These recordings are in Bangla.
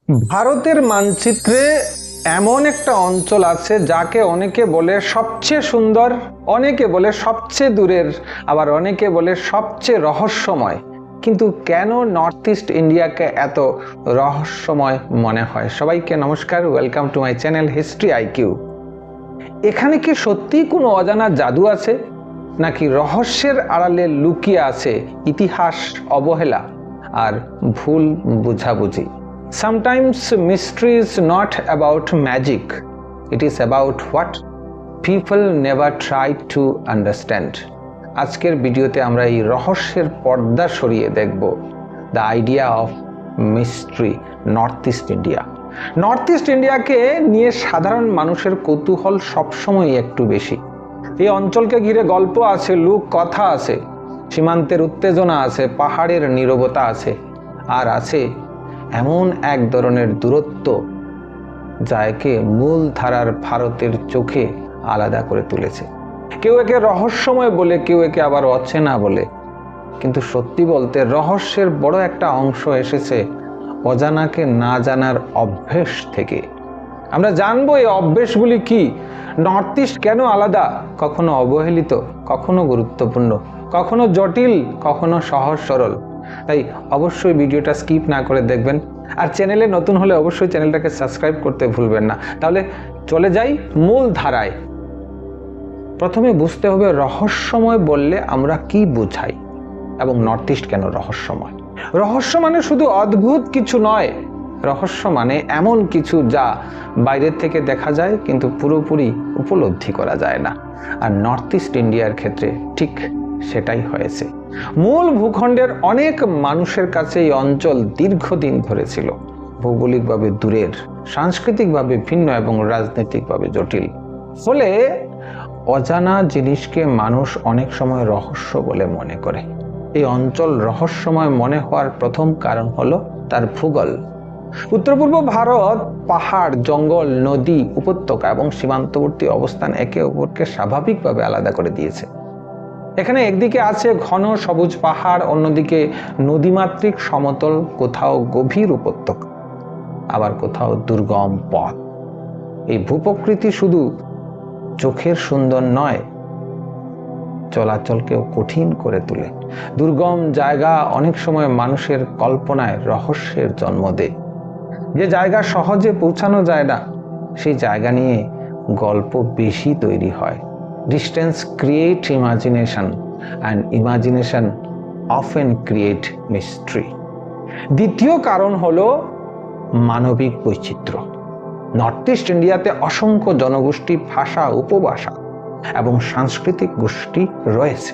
ভারতের মানচিত্রে এমন একটা অঞ্চল আছে যাকে অনেকে বলে সবচেয়ে সুন্দর, অনেকে বলে সবচেয়ে দূরের, আবার অনেকে বলে সবচেয়ে রহস্যময়। কিন্তু কেন নর্থ ইস্ট ইন্ডিয়াকে এত রহস্যময় মনে হয়? সবাইকে নমস্কার, welcome to my channel history IQ. এখানে কি সত্যিই কোনো অজানা জাদু আছে, নাকি রহস্যের আড়ালে লুকিয়ে আছে ইতিহাস, অবহেলা আর ভুল বুঝাবুঝি? Sometimes mystery is not about magic, it is about what people never try to understand. আজকের ভিডিওতে আমরা এই রহস্যের পর্দা সরিয়ে দেখব the idea of mystery North East India. North East ইন্ডিয়াকে নিয়ে সাধারণ মানুষের কৌতূহল সবসময় একটু বেশি। এই অঞ্চলকে ঘিরে গল্প আছে, লোক কথা আছে, সীমান্তের উত্তেজনা আছে, পাহাড়ের নীরবতা আছে, আর আছে এমন এক ধরনের দূরত্ব যা একে মূল ধারার ভারতের চোখে আলাদা করে তুলেছে। কেউ একে রহস্যময় বলে, কেউ একে আবার অচেনা বলে। কিন্তু সত্যি বলতে রহস্যের বড় একটা অংশ এসেছে অজানাকে না জানার অভ্যেস থেকে। আমরা জানবো এই অভ্যেসগুলি কি, নর্থ ইস্ট কেন আলাদা, কখনো অবহেলিত, কখনো গুরুত্বপূর্ণ, কখনো জটিল, কখনো সহজ সরল। তাই অবশ্যই ভিডিওটা স্কিপ না করে দেখবেন, আর চ্যানেলে নতুন হলে অবশ্যই চ্যানেলটাকে সাবস্ক্রাইব করতে ভুলবেন না। তাহলে চলে যাই মূল ধারায়। প্রথমে বুঝতে হবে রহস্যময় বললে আমরা কি বোঝাই এবং নর্থ ইস্ট কেন রহস্যময়। রহস্য মানে শুধু অদ্ভুত কিছু নয়, রহস্য মানে এমন কিছু যা বাইরের থেকে দেখা যায় কিন্তু পুরোপুরি উপলব্ধি করা যায় না। আর নর্থ ইস্ট ইন্ডিয়ার ক্ষেত্রে ঠিক সেটাই হয়েছে। মূল ভূখণ্ডের অনেক মানুষের কাছে এই অঞ্চল দীর্ঘদিন ধরে ছিল ভৌগোলিকভাবে দূরের, সাংস্কৃতিকভাবে ভিন্ন এবং রাজনৈতিকভাবে জটিল। ফলে অজানা জিনিসকে মানুষ অনেক সময় রহস্য বলে মনে করে। এই অঞ্চল রহস্যময় মনে হওয়ার প্রথম কারণ হলো তার ভূগোল। উত্তর পূর্ব ভারত পাহাড়, জঙ্গল, নদী, উপত্যকা এবং সীমান্তবর্তী অবস্থান একে অপরকে স্বাভাবিকভাবে আলাদা করে দিয়েছে। এখানে একদিকে আছে ঘন সবুজ পাহাড়, অন্যদিকে নদীমাতৃক সমতল, কোথাও গভীর উপত্যকা, আবার কোথাও দুর্গম পথ। এই ভূপ্রকৃতি শুধু চোখের সুন্দর নয়, চলাচলকেও কঠিন করে তোলে। দুর্গম জায়গা অনেক সময় মানুষের কল্পনায় রহস্যের জন্ম দেয়। যে জায়গা সহজে পৌঁছানো যায় না, সেই জায়গা নিয়ে গল্প বেশি তৈরি হয়। Distance create imagination and imagination often create mystery. দ্বিতীয় কারণ হলো মানবিক বৈচিত্র্য। নর্থ ইস্ট ইন্ডিয়াতে অসংখ্য জনগোষ্ঠী, ভাষা, উপভাষা এবং সাংস্কৃতিক গোষ্ঠী রয়েছে।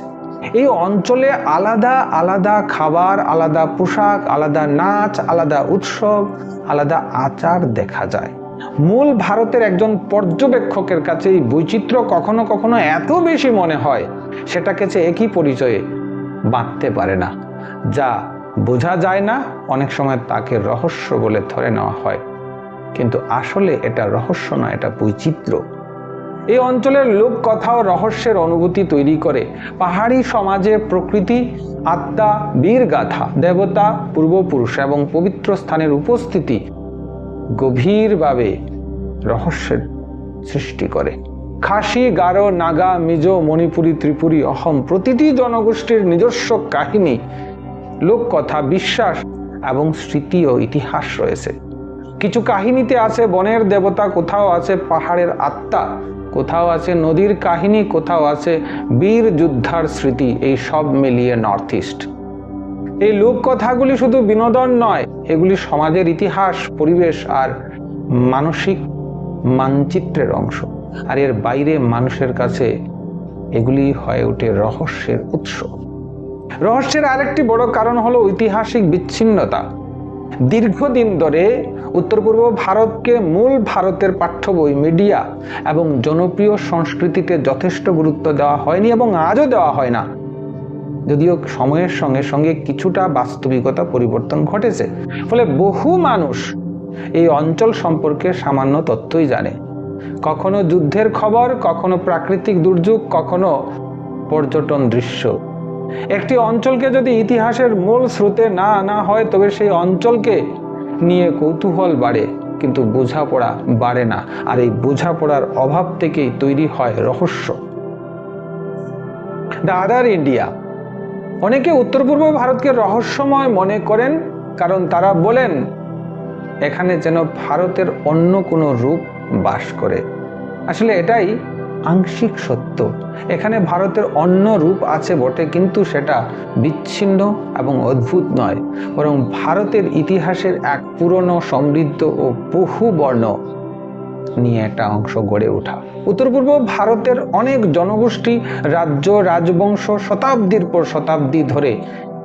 এই অঞ্চলে আলাদা আলাদা খাবার, আলাদা পোশাক, আলাদা নাচ, আলাদা উৎসব, আলাদা আচার দেখা যায়। মূল ভারতের একজন পর্যবেক্ষকের কাছে এই বৈচিত্র্য কখনো কখনো এত বেশি মনে হয় সেটাকে সে একই পরিচয়ে বাঁধতে পারে না। যা বোঝা যায় না অনেক সময় তাকে রহস্য বলে ধরে নেওয়া হয়, কিন্তু আসলে এটা রহস্য না, এটা বৈচিত্র্য। এই অঞ্চলের লোক কথাও রহস্যের অনুভূতি তৈরি করে। পাহাড়ি সমাজে প্রকৃতি, আত্মা, বীর গাথা, দেবতা, পূর্বপুরুষ এবং পবিত্র স্থানের উপস্থিতি গভীরভাবে রহস্যের সৃষ্টি করে। খাসি, গারো, নাগা, মিজো, মণিপুরী, ত্রিপুরী, অহম প্রতিটি জনগোষ্ঠীর নিজস্ব কাহিনী, লোককথা, বিশ্বাস এবং স্মৃতি ও ইতিহাস রয়েছে। কিছু কাহিনীতে আছে বনের দেবতা, কোথাও আছে পাহাড়ের আত্মা, কোথাও আছে নদীর কাহিনী, কোথাও আছে বীর যোদ্ধার স্মৃতি। এই সব মিলিয়ে নর্থ ইস্ট। এই লোককথাগুলি শুধু বিনোদন নয়, এগুলি সমাজের ইতিহাস, পরিবেশ আর মানসিক মানচিত্রের অংশ। আর এর বাইরে মানুষের কাছে এগুলি হয়ে ওঠে রহস্যের উৎস। রহস্যের আরেকটি বড় কারণ হলো ঐতিহাসিক বিচ্ছিন্নতা। দীর্ঘদিন ধরে উত্তর পূর্ব ভারতকে মূল ভারতের পাঠ্য বই, মিডিয়া এবং জনপ্রিয় সংস্কৃতিতে যথেষ্ট গুরুত্ব দেওয়া হয়নি এবং আজও দেওয়া হয় না। যদিও সময়ের সঙ্গে সঙ্গে কিছুটা বাস্তবিকতা পরিবর্তন ঘটেছে। ফলে বহু মানুষ এই অঞ্চল সম্পর্কে সামান্য তথ্যই জানে। কখনো যুদ্ধের খবর, কখনো প্রাকৃতিক দুর্যোগ, কখনো পর্যটন দৃশ্য। একটি অঞ্চলকে যদি ইতিহাসের মূল স্রোতে না আনা হয়, তবে সেই অঞ্চলকে নিয়ে কৌতূহল বাড়ে, কিন্তু বোঝাপড়া বাড়ে না। আর এই বোঝাপড়ার অভাব থেকেই তৈরি হয় রহস্য। The other India. অনেকে উত্তর পূর্ব ভারতকে রহস্যময় মনে করেন, কারণ তারা বলেন এখানে যেন ভারতের অন্য কোনো রূপ বাস করে। আসলে এটাই আংশিক সত্য। এখানে ভারতের অন্য রূপ আছে বটে, কিন্তু সেটা বিচ্ছিন্ন এবং অদ্ভুত নয়, বরং ভারতের ইতিহাসের এক পুরনো, সমৃদ্ধ ও বহু বর্ণ নিয়ে একটা অংশ গড়ে ওঠা। উত্তর পূর্ব ভারতের অনেক জনগোষ্ঠী, রাজ্য, রাজবংশ শতাব্দীর পর শতাব্দী ধরে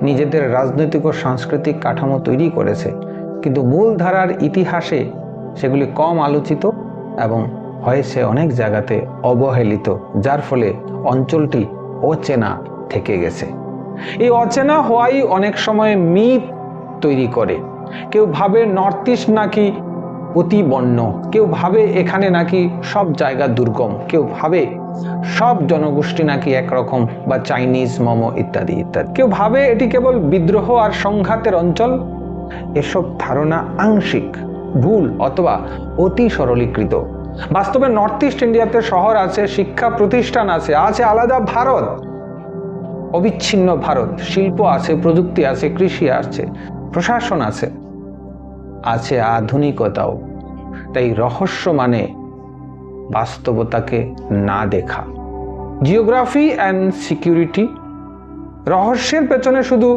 নিজেদের রাজনৈতিক ও সাংস্কৃতিক কাঠামো তৈরি করেছে, কিন্তু মূলধারার ইতিহাসে সেগুলি কম আলোচিত এবং হয়েছে অনেক জায়গাতে অবহেলিত, যার ফলে অঞ্চলটি অচেনা থেকে গেছে। এই অচেনা হওয়াই অনেক সময় মিথ তৈরি করে। কেউ ভাবে নর্থ ইস্ট নাকি অতি বন্য, কেউ ভাবে এখানে নাকি সব জায়গা দুর্গম, কেউ ভাবে সব জনগোষ্ঠী নাকি একরকম, বা চাইনিজ, মোমো ইত্যাদি ইত্যাদি। কেউ ভাবে এটি কেবল বিদ্রোহ আর সংঘাতের অঞ্চল। এসব ধারণা আংশিক, ভুল অথবা অতি সরলীকৃত। বাস্তবে নর্থ ইস্ট ইন্ডিয়াতে শহর আছে, শিক্ষা প্রতিষ্ঠান আছে, আছে আলাদা ভারত, অবিচ্ছিন্ন ভারত। শিল্প আছে, প্রযুক্তি আছে, কৃষি আছে, প্রশাসন আছে, আছে আধুনিকতাও। তাই রহস্য মানে বাস্তবতাকে না দেখা। Geography and security. রহস্যের পেছনে শুধু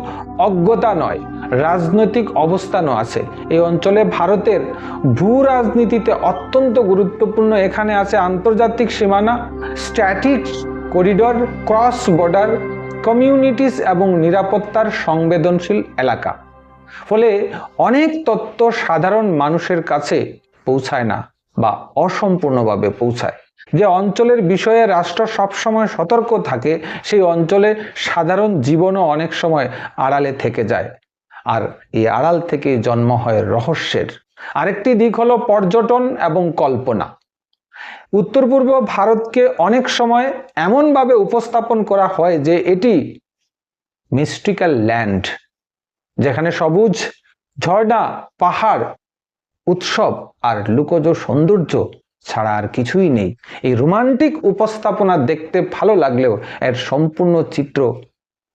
অজ্ঞতা নয়, রাজনৈতিক অবস্থানও আছে। এই অঞ্চলে ভারতের ভূ রাজনীতিতে অত্যন্ত গুরুত্বপূর্ণ। এখানে আছে আন্তর্জাতিক সীমানা, static corridor, cross border communities এবং নিরাপত্তার সংবেদনশীল এলাকা। ফলে অনেক তথ্য সাধারণ মানুষের কাছে পৌঁছায় না বা অসম্পূর্ণভাবে পৌঁছায়। যে অঞ্চলের বিষয়ে রাষ্ট্র সবসময় সতর্ক থাকে, সেই অঞ্চলে সাধারণ জীবনও অনেক সময় আড়ালে থেকে যায়, আর এই আড়াল থেকে জন্ম হয় রহস্যের। আরেকটি দিক হলো পর্যটন এবং কল্পনা। উত্তর পূর্ব ভারতকে অনেক সময় এমনভাবে উপস্থাপন করা হয় যে এটি মিস্টিক্যাল ল্যান্ড, যেখানে সবুজ, ঝর্ণা, পাহাড়, উৎসব আর লুকোজ সৌন্দর্য ছাড়া আর কিছুই নেই। এই রোমান্টিক উপস্থাপনা দেখতে ভালো লাগলেও এর সম্পূর্ণ চিত্র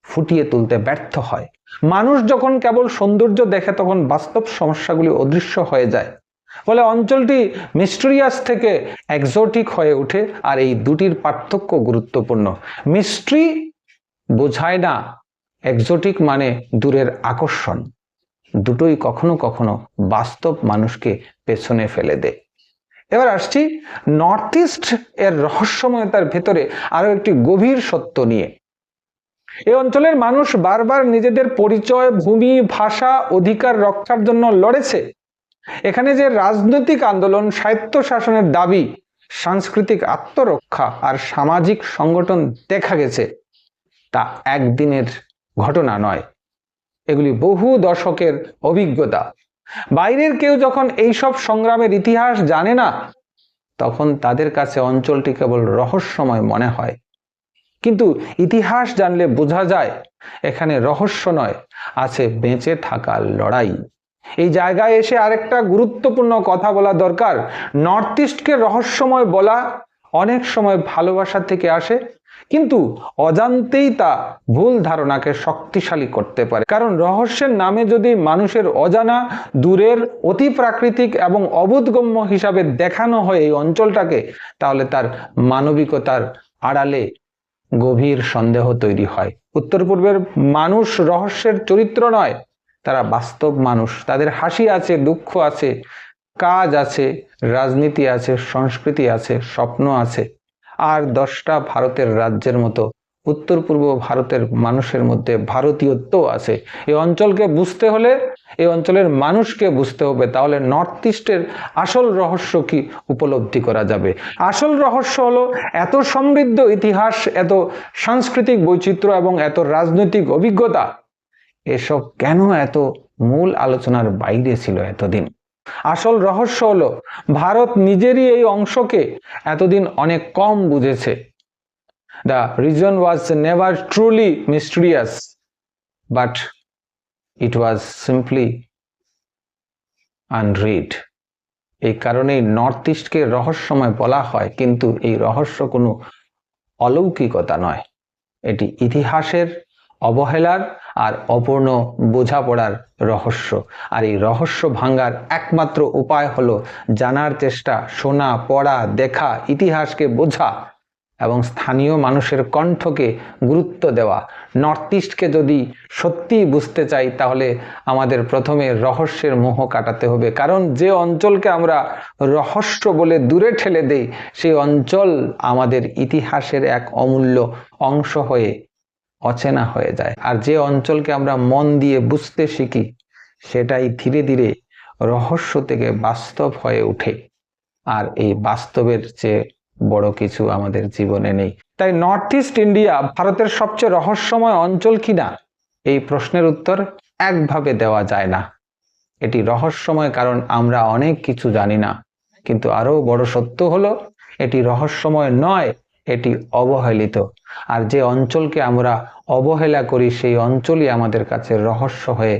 ফুটিয়ে তুলতে ব্যর্থ হয়। মানুষ যখন কেবল সৌন্দর্য দেখে, তখন বাস্তব সমস্যাগুলি অদৃশ্য হয়ে যায়। ফলে অঞ্চলটি মিস্টেরিয়াস থেকে এক্সোটিক হয়ে ওঠে। আর এই দুটির পার্থক্য গুরুত্বপূর্ণ। মিস্ট্রি বোঝায় না এক্সোটিক মানে দূরের আকর্ষণ। দুটোই কখনো কখনো বাস্তব মানুষকে পেছনে ফেলে দেয়। এবার আসছি নর্থ ইস্ট এর রহস্যময়তার ভেতরে আরো একটি গভীর সত্য নিয়ে। এই অঞ্চলের মানুষ বারবার নিজেদের পরিচয়, ভূমি, ভাষা, অধিকার রক্ষার জন্য লড়েছে। এখানে যে রাজনৈতিক আন্দোলন, স্বায়ত্ত শাসনের দাবি, সাংস্কৃতিক আত্মরক্ষা আর সামাজিক সংগঠন দেখা গেছে, তা একদিনের ঘটনা নয়। এগুলি বহু দশকের অভিজ্ঞতা। বাইরের কেউ যখন এইসব সংগ্রামের ইতিহাস জানে না, তখন তাদের কাছে অঞ্চলটি কেবল রহস্যময় মনে হয়। কিন্তু ইতিহাস জানলে বোঝা যায় এখানে রহস্য নয়, আছে বেঁচে থাকার লড়াই। এই জায়গায় এসে আরেকটা গুরুত্বপূর্ণ কথা বলা দরকার। নর্থ ইস্টকে রহস্যময় বলা অনেক সময় ভালোবাসা থেকে আসে, কিন্তু অজান্তেই তা ভুল ধারণাকে শক্তিশালী করতে পারে। কারণ রহস্যের নামে যদি মানুষের অজানা, দূরের, অতি প্রাকৃতিক এবং অবোধগম্য হিসাবে দেখানো হয় এই অঞ্চলটাকে, তাহলে তার মানবিকতার আড়ালে গভীর সন্দেহ তৈরি হয়। উত্তর পূর্বের মানুষ রহস্যের চরিত্র নয়, তারা বাস্তব মানুষ। তাদের হাসি আছে, দুঃখ আছে, কাজ আছে, রাজনীতি আছে, সংস্কৃতি আছে, স্বপ্ন আছে। আর 10টা ভারতের রাজ্যের মতো উত্তর পূর্ব ভারতের মানুষের মধ্যে ভারতীয়ত্ব আছে। এই অঞ্চলকে বুঝতে হলে, এই অঞ্চলের মানুষকে বুঝতে হবে, তাহলে নর্থ ইস্টের আসল রহস্য কি উপলব্ধি করা যাবে। আসল রহস্য হলো এত সমৃদ্ধ ইতিহাস, এত সাংস্কৃতিক বৈচিত্র্য এবং এত রাজনৈতিক অভিজ্ঞতা, এসব কেন এত মূল আলোচনার বাইরে ছিল এতদিন। আসল রহস্য হলো ভারত নিজেরই এই অংশকে এতদিন অনেক কম বুঝেছে। The region was never truly mysterious, but it was simply unread. এই কারণেই নর্থ ইস্টকে রহস্যময় বলা হয়, কিন্তু এই রহস্য কোনো অলৌকিকতা নয়, এটি ইতিহাসের অবহেলার আর অপূর্ণ বোঝাপড়ার রহস্য। আর এই রহস্য ভাঙার একমাত্র উপায় হলো জানার চেষ্টা, শোনা, পড়া, দেখা, ইতিহাসকে বোঝা এবং স্থানীয় মানুষের কণ্ঠকে গুরুত্ব দেওয়া। নর্থ ইস্টকে যদি সত্যিই বুঝতে চাই তাহলে আমাদের প্রথমে রহস্যের মোহ কাটাতে হবে, কারণ যে অঞ্চলকে আমরা রহস্য বলে দূরে ঠেলে দেই সেই অঞ্চল আমাদের ইতিহাসের এক অমূল্য অংশ হয়ে অচেনা হয়ে যায়। আর যে অঞ্চলকে আমরা মন দিয়ে বুঝতে শিখি সেটাই ধীরে ধীরে রহস্য থেকে বাস্তব হয়ে ওঠে। আর এই বাস্তবের চেয়ে বড় কিছু আমাদের জীবনে নেই। তাই নর্থ ইস্ট ইন্ডিয়া ভারতের সবচেয়ে রহস্যময় অঞ্চল কিনা, এই প্রশ্নের উত্তর একভাবে দেওয়া যায় না। এটি রহস্যময় কারণ আমরা অনেক কিছু জানি না, কিন্তু আরো বড় সত্য হলো এটি রহস্যময় নয়, এটি অবহেলিত। আর যে অঞ্চলকে আমরা অবহেলা করি সেই অঞ্চলই আমাদের কাছে রহস্য হয়ে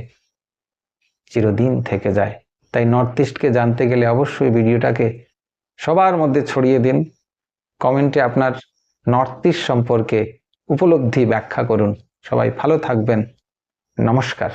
চিরদিন থেকে যায়। তাই নর্থ ইস্টকে জানতে গেলে অবশ্যই ভিডিওটাকে সবার মধ্যে ছড়িয়ে দিন। কমেন্টে আপনার নর্থ ইস্ট সম্পর্কে উপলব্ধি ব্যাখ্যা করুন। সবাই ভালো থাকবেন। নমস্কার।